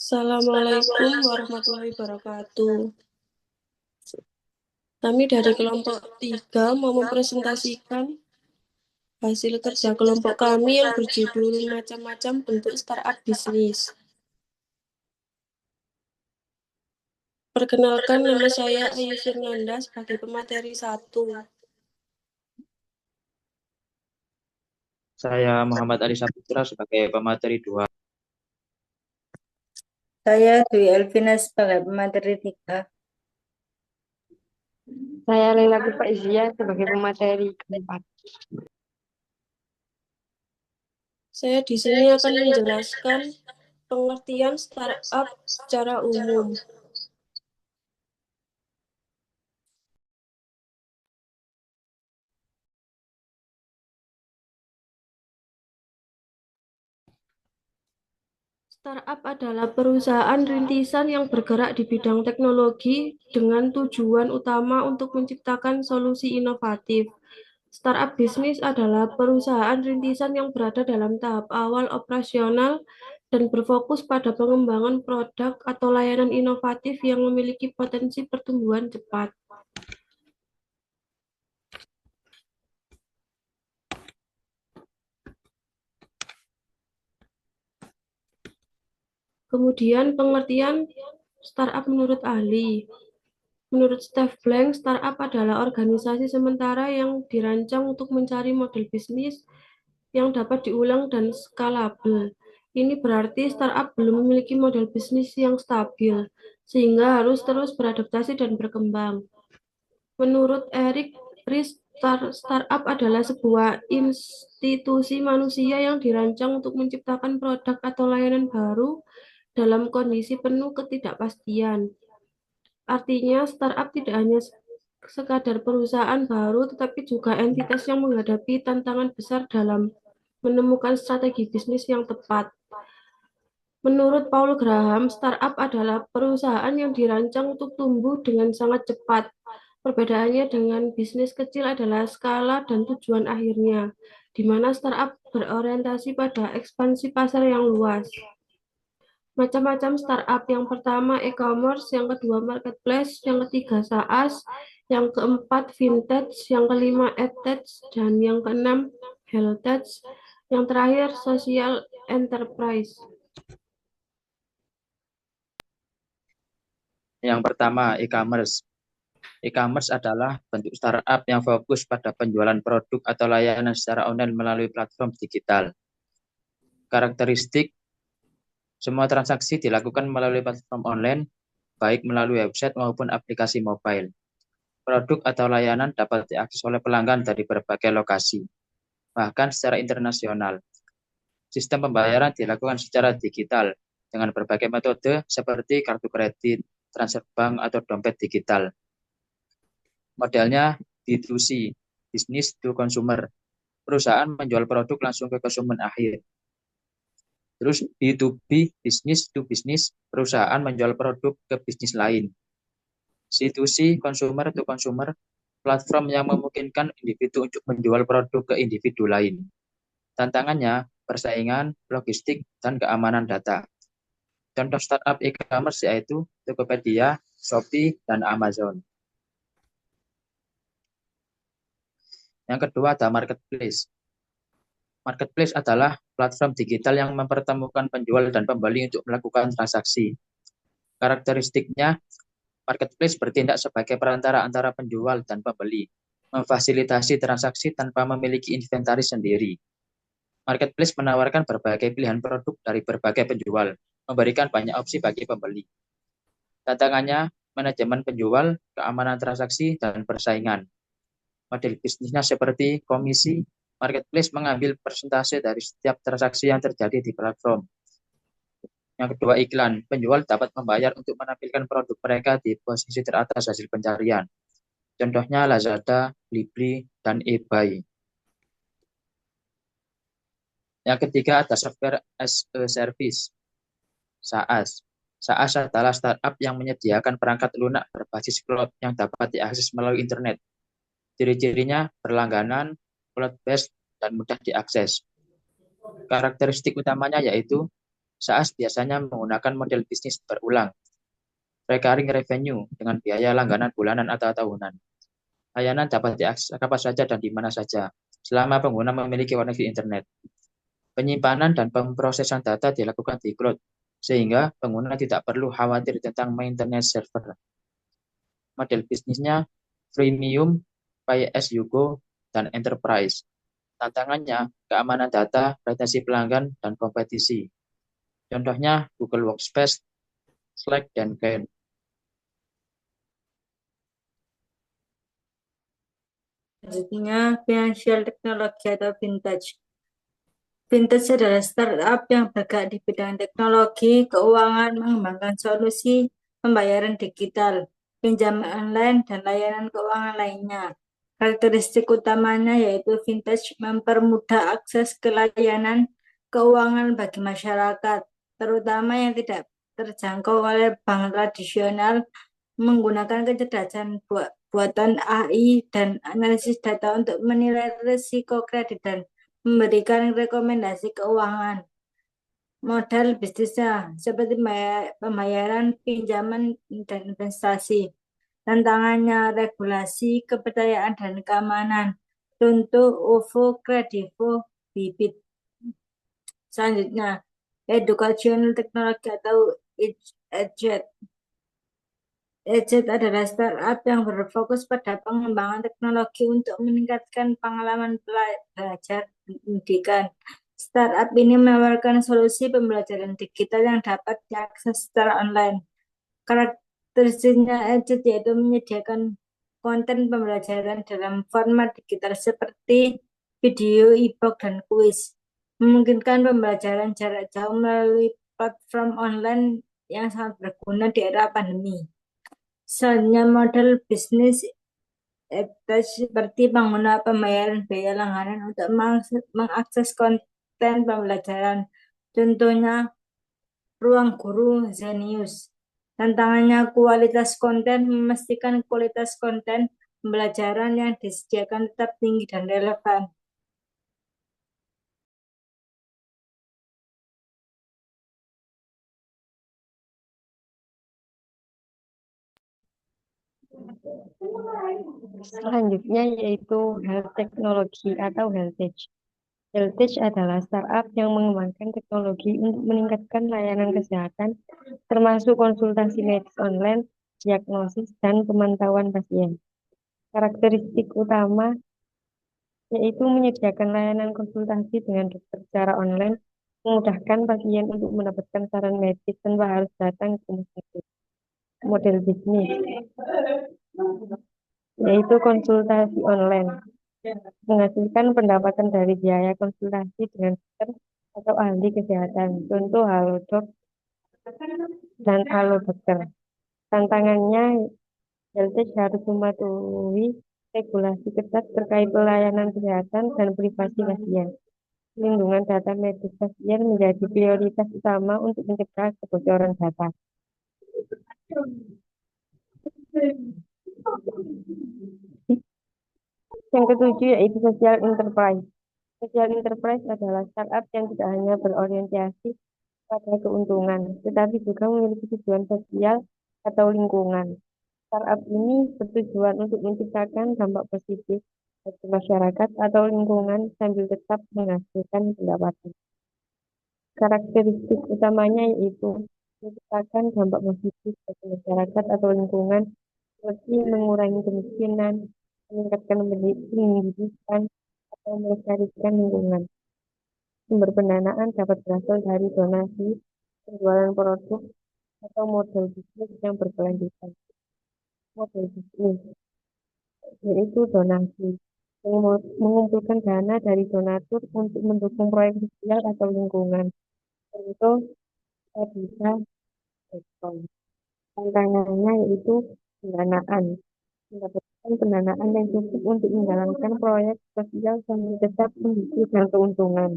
Assalamualaikum warahmatullahi wabarakatuh. Kami dari kelompok 3 mau mempresentasikan hasil kerja kelompok kami yang berjudul macam-macam bentuk startup bisnis. Perkenalkan, nama saya Ayu Fernanda sebagai pemateri 1. Saya Muhammad Ali Saputra sebagai pemateri 2. Saya Dwi Elvina sebagai pemateri 3. Saya Lela Pipa Izia sebagai pemateri keempat. Saya di sini akan menjelaskan pengertian startup secara umum. Startup adalah perusahaan rintisan yang bergerak di bidang teknologi dengan tujuan utama untuk menciptakan solusi inovatif. Startup bisnis adalah perusahaan rintisan yang berada dalam tahap awal operasional dan berfokus pada pengembangan produk atau layanan inovatif yang memiliki potensi pertumbuhan cepat. Kemudian pengertian startup menurut ahli. Menurut Steve Blank, startup adalah organisasi sementara yang dirancang untuk mencari model bisnis yang dapat diulang dan skalabel. Ini berarti startup belum memiliki model bisnis yang stabil, sehingga harus terus beradaptasi dan berkembang. Menurut Eric Ries, startup adalah sebuah institusi manusia yang dirancang untuk menciptakan produk atau layanan baru dalam kondisi penuh ketidakpastian. Artinya, startup tidak hanya sekadar perusahaan baru, tetapi juga entitas yang menghadapi tantangan besar dalam menemukan strategi bisnis yang tepat. Menurut Paul Graham, startup adalah perusahaan yang dirancang untuk tumbuh dengan sangat cepat. Perbedaannya dengan bisnis kecil adalah skala dan tujuan akhirnya, di mana startup berorientasi pada ekspansi pasar yang luas. Macam-macam startup. Yang pertama e-commerce, yang kedua marketplace, yang ketiga SaaS, yang keempat vintage, yang kelima edtech, dan yang keenam healthtech, yang terakhir social enterprise. Yang pertama, e-commerce. E-commerce adalah bentuk startup yang fokus pada penjualan produk atau layanan secara online melalui platform digital. Karakteristik, semua transaksi dilakukan melalui platform online, baik melalui website maupun aplikasi mobile. Produk atau layanan dapat diakses oleh pelanggan dari berbagai lokasi, bahkan secara internasional. Sistem pembayaran dilakukan secara digital dengan berbagai metode seperti kartu kredit, transfer bank, atau dompet digital. Modelnya B2C, business to consumer. Perusahaan menjual produk langsung ke konsumen akhir. Terus B2B, business to business. Perusahaan menjual produk ke bisnis lain. C2C, consumer to consumer. Platform yang memungkinkan individu untuk menjual produk ke individu lain. Tantangannya, persaingan, logistik, dan keamanan data. Contoh startup e-commerce yaitu Tokopedia, Shopee, dan Amazon. Yang kedua ada marketplace. Marketplace adalah platform digital yang mempertemukan penjual dan pembeli untuk melakukan transaksi. Karakteristiknya, marketplace bertindak sebagai perantara antara penjual dan pembeli, memfasilitasi transaksi tanpa memiliki inventaris sendiri. Marketplace menawarkan berbagai pilihan produk dari berbagai penjual, memberikan banyak opsi bagi pembeli. Tantangannya, manajemen penjual, keamanan transaksi, dan persaingan. Model bisnisnya seperti komisi, marketplace mengambil persentase dari setiap transaksi yang terjadi di platform. Yang kedua iklan, penjual dapat membayar untuk menampilkan produk mereka di posisi teratas hasil pencarian. Contohnya Lazada, Blibli, dan eBay. Yang ketiga ada software as a service, SaaS. SaaS adalah startup yang menyediakan perangkat lunak berbasis cloud yang dapat diakses melalui internet. Ciri-cirinya berlangganan, cloud-based, dan mudah diakses. Karakteristik utamanya yaitu SaaS biasanya menggunakan model bisnis berulang, recurring revenue dengan biaya langganan bulanan atau tahunan. Layanan dapat diakses kapan saja dan di mana saja, selama pengguna memiliki koneksi internet. Penyimpanan dan pemrosesan data dilakukan di cloud, sehingga pengguna tidak perlu khawatir tentang maintenance server. Model bisnisnya freemium, pay as you go, dan enterprise. Tantangannya keamanan data, retensi pelanggan, dan kompetisi. Contohnya Google Workspace, Slack, dan Gantt. Selanjutnya, financial technology atau vintage. Vintage adalah startup yang bergerak di bidang teknologi, keuangan, mengembangkan solusi pembayaran digital, pinjaman online, dan layanan keuangan lainnya. Karakteristik utamanya yaitu vintage mempermudah akses ke layanan keuangan bagi masyarakat, terutama yang tidak terjangkau oleh bank tradisional, menggunakan kecerdasan buatan AI dan analisis data untuk menilai risiko kredit dan memberikan rekomendasi keuangan. Modal bisnisnya seperti pembayaran, pinjaman, dan investasi. Tantangannya regulasi, kepercayaan, dan keamanan. Contoh OVO, Kredivo, Bibit. Selanjutnya, educational technology atau EdTech. EdTech adalah startup yang berfokus pada pengembangan teknologi untuk meningkatkan pengalaman belajar pendidikan. Startup ini menawarkan solusi pembelajaran digital yang dapat diakses secara online. Karakteristiknya EdTech yaitu menyediakan konten pembelajaran dalam format digital seperti video, e-book, dan kuis. Memungkinkan pembelajaran jarak jauh melalui platform online yang sangat berguna di era pandemi. Selanjutnya, model bisnis EdTech seperti pengguna pembayaran biaya langganan untuk mengakses konten pembelajaran. Contohnya, Ruang Guru Zenius. Tantangannya kualitas konten, memastikan kualitas konten pembelajaran yang disediakan tetap tinggi dan relevan. Selanjutnya yaitu health technology atau heritage. Heritage adalah startup yang mengembangkan teknologi untuk meningkatkan layanan kesehatan, termasuk konsultasi medis online, diagnosis, dan pemantauan pasien. Karakteristik utama yaitu menyediakan layanan konsultasi dengan dokter secara online, memudahkan pasien untuk mendapatkan saran medis tanpa harus datang ke rumah sakit. Model bisnis yaitu konsultasi online, menghasilkan pendapatan dari biaya konsultasi dengan dokter atau ahli kesehatan, contoh Halodoc dan Dokter. Tantangannya, Heritage harus mematuhi regulasi ketat terkait pelayanan kesehatan dan privasi pasien. Perlindungan data medis pasien menjadi prioritas utama untuk mencegah kebocoran data. Yang ketujuh yaitu social enterprise. Social enterprise adalah startup yang tidak hanya berorientasi pada keuntungan, tetapi juga memiliki tujuan sosial atau lingkungan. Startup ini bertujuan untuk menciptakan dampak positif bagi masyarakat atau lingkungan sambil tetap menghasilkan pendapatan. Karakteristik utamanya yaitu menciptakan dampak positif bagi masyarakat atau lingkungan seperti mengurangi kemiskinan, meningkatkan pendidikan, atau melestarikan lingkungan. Sumber pendanaan dapat berasal dari donasi, penjualan produk, atau model bisnis yang berkelanjutan. Model bisnis yaitu donasi, mengumpulkan dana dari donatur untuk mendukung proyek sosial atau lingkungan. Contoh, bisa Ekon. Tantangannya yaitu pendanaan. Mendapatkan pendanaan yang cukup untuk menjalankan proyek sosial sambil tetap mendapatkan keuntungan.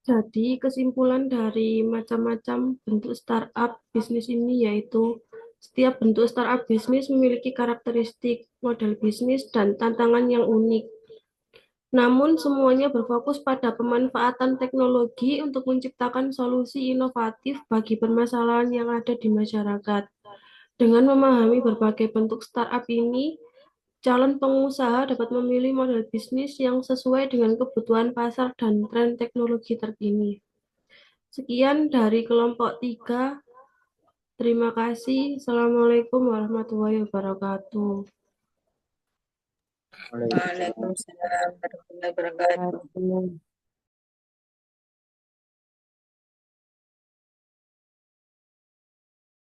Jadi kesimpulan dari macam-macam bentuk startup bisnis ini yaitu Setiap bentuk startup bisnis memiliki karakteristik, model bisnis, dan tantangan yang unik. Namun, semuanya berfokus pada pemanfaatan teknologi untuk menciptakan solusi inovatif bagi permasalahan yang ada di masyarakat. Dengan memahami berbagai bentuk startup ini, calon pengusaha dapat memilih model bisnis yang sesuai dengan kebutuhan pasar dan tren teknologi terkini. Sekian dari kelompok 3. Terima kasih. Assalamualaikum warahmatullahi wabarakatuh. Waalaikumsalam. Waalaikumsalam warahmatullahi wabarakatuh.